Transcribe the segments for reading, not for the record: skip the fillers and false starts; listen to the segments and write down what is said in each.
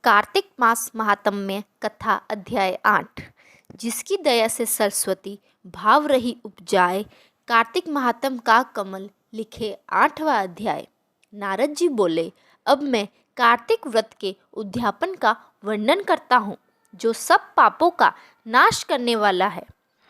कार्तिक मास महात्म्य कथा अध्याय 8। जिसकी दया से सरस्वती भाव रही उपजाए, कार्तिक महात्म का कमल लिखे 8वां अध्याय। नारद जी बोले, अब मैं कार्तिक व्रत के उद्यापन का वर्णन करता हूँ, जो सब पापों का नाश करने वाला है।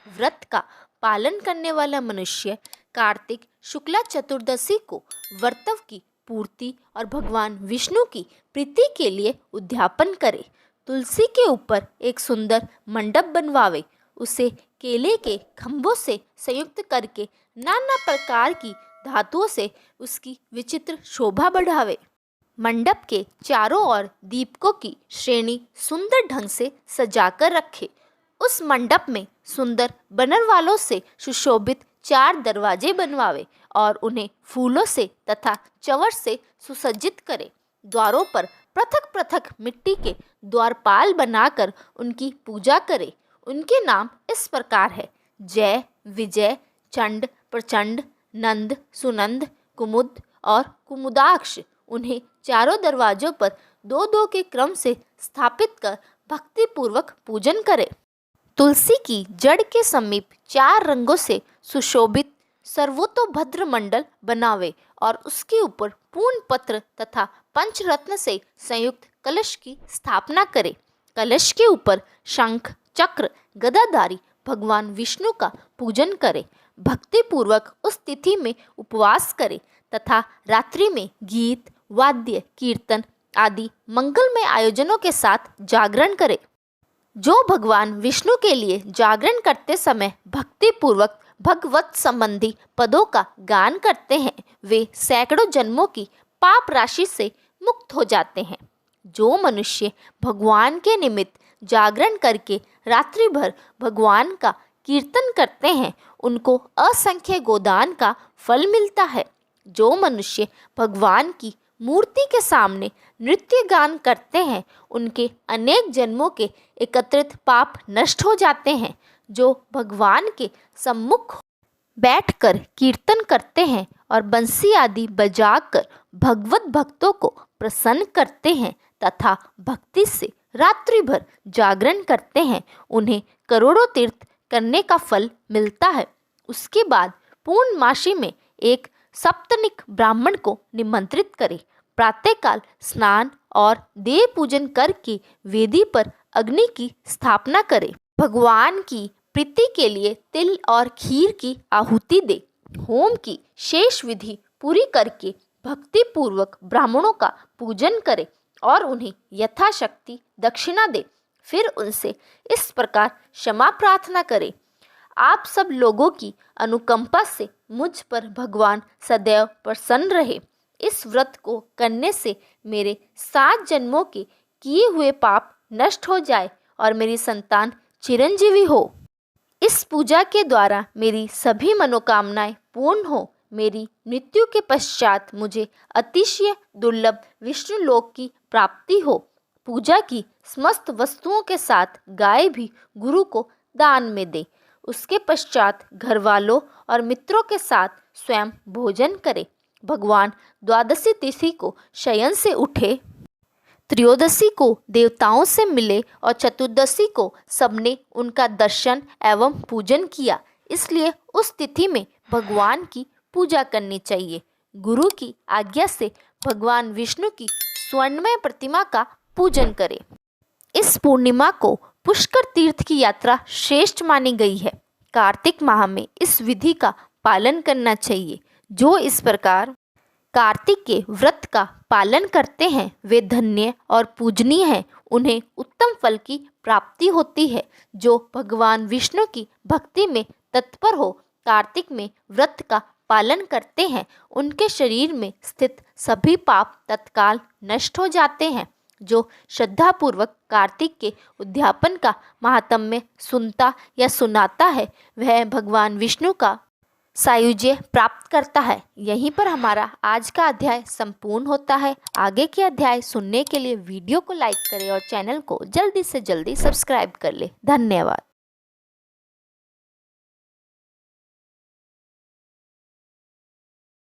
व्रत का पालन करने वाला मनुष्य कार्तिक शुक्ला चतुर्दशी को व्रतव की पूर्ति और भगवान विष्णु की प्रीति के लिए उद्यापन करे। तुलसी के ऊपर एक सुंदर मंडप बनवावे, उसे केले के खंभों से संयुक्त करके नाना प्रकार की धातुओं से उसकी विचित्र शोभा बढ़ावे। मंडप के चारों ओर दीपकों की श्रेणी सुंदर ढंग से सजाकर रखे। उस मंडप में सुंदर बनरवालों से सुशोभित 4 दरवाजे बनवावे और उन्हें फूलों से तथा चंवर से सुसज्जित करे। द्वारों पर पृथक पृथक मिट्टी के द्वारपाल बनाकर उनकी पूजा करे। उनके नाम इस प्रकार है: जय, विजय, चंड, प्रचंड, नंद, सुनंद, कुमुद और कुमुदाक्ष। उन्हें चारों दरवाजों पर 2-2 के क्रम से स्थापित कर भक्तिपूर्वक पूजन करे। तुलसी की जड़ के समीप 4 रंगों से सुशोभित सर्वतोभद्र मंडल बनावे और उसके ऊपर पूर्ण पत्र तथा पंचरत्न से संयुक्त कलश की स्थापना करे। कलश के ऊपर शंख, चक्र, गदाधारी भगवान विष्णु का पूजन करे। भक्तिपूर्वक उस तिथि में उपवास करे तथा रात्रि में गीत, वाद्य, कीर्तन आदि मंगलमय आयोजनों के साथ जागरण करे। जो भगवान विष्णु के लिए जागरण करते समय भक्तिपूर्वक भगवत संबंधी पदों का गान करते हैं, वे सैकड़ों जन्मों की पाप राशि से मुक्त हो जाते हैं। जो मनुष्य भगवान के निमित्त जागरण करके रात्रि भर भगवान का कीर्तन करते हैं, उनको असंख्य गोदान का फल मिलता है। जो मनुष्य भगवान की मूर्ति के सामने नृत्य गान करते हैं, उनके अनेक जन्मों के एकत्रित पाप नष्ट हो जाते हैं। जो भगवान के सम्मुख बैठकर कीर्तन करते हैं और बंसी आदि बजाकर भगवत भक्तों को प्रसन्न करते हैं तथा भक्ति से रात्रि भर जागरण करते हैं, उन्हें करोड़ों तीर्थ करने का फल मिलता है। उसके बाद पूर्णमासी में एक सप्तनिक ब्राह्मण को निमंत्रित करे। प्रातःकाल स्नान और देव पूजन करके वेदी पर अग्नि की स्थापना करे। भगवान की प्रीति के लिए तिल और खीर की आहुति दे। होम की शेष विधि पूरी करके भक्तिपूर्वक ब्राह्मणों का पूजन करे और उन्हें यथाशक्ति दक्षिणा दे। फिर उनसे इस प्रकार क्षमा प्रार्थना करे: आप सब लोगों की अनुकंपा से मुझ पर भगवान सदैव प्रसन्न रहे। इस व्रत को करने से मेरे 7 जन्मों के किए हुए पाप नष्ट हो जाए और मेरी संतान चिरंजीवी हो। इस पूजा के द्वारा मेरी सभी मनोकामनाएं पूर्ण हो। मेरी मृत्यु के पश्चात मुझे अतिशय दुर्लभ विष्णु लोक की प्राप्ति हो। पूजा की समस्त वस्तुओं के साथ गाय भी गुरु को दान में दे। उसके पश्चात घर वालों और मित्रों के साथ स्वयं भोजन करे। भगवान द्वादशी तिथि को शयन से उठे, त्रयोदशी को देवताओं से मिले और चतुर्दशी को सबने उनका दर्शन एवं पूजन किया। इसलिए उस तिथि में भगवान की पूजा करनी चाहिए। गुरु की आज्ञा से भगवान विष्णु की स्वर्णमय प्रतिमा का पूजन करें। इस पूर्णिमा को पुष्कर तीर्थ की यात्रा श्रेष्ठ मानी गई है। कार्तिक माह में इस विधि का पालन करना चाहिए। जो इस प्रकार कार्तिक के व्रत का पालन करते हैं, वे धन्य और पूजनीय हैं। उन्हें उत्तम फल की प्राप्ति होती है। जो भगवान विष्णु की भक्ति में तत्पर हो कार्तिक में व्रत का पालन करते हैं, उनके शरीर में स्थित सभी पाप तत्काल नष्ट हो जाते हैं। जो श्रद्धापूर्वक कार्तिक के उद्यापन का महात्म्य सुनता या सुनाता है, वह भगवान विष्णु का सायुज्य प्राप्त करता है। यहीं पर हमारा आज का अध्याय संपूर्ण होता है। आगे के अध्याय सुनने के लिए वीडियो को लाइक करें और चैनल को जल्दी से जल्दी सब्सक्राइब कर ले। धन्यवाद।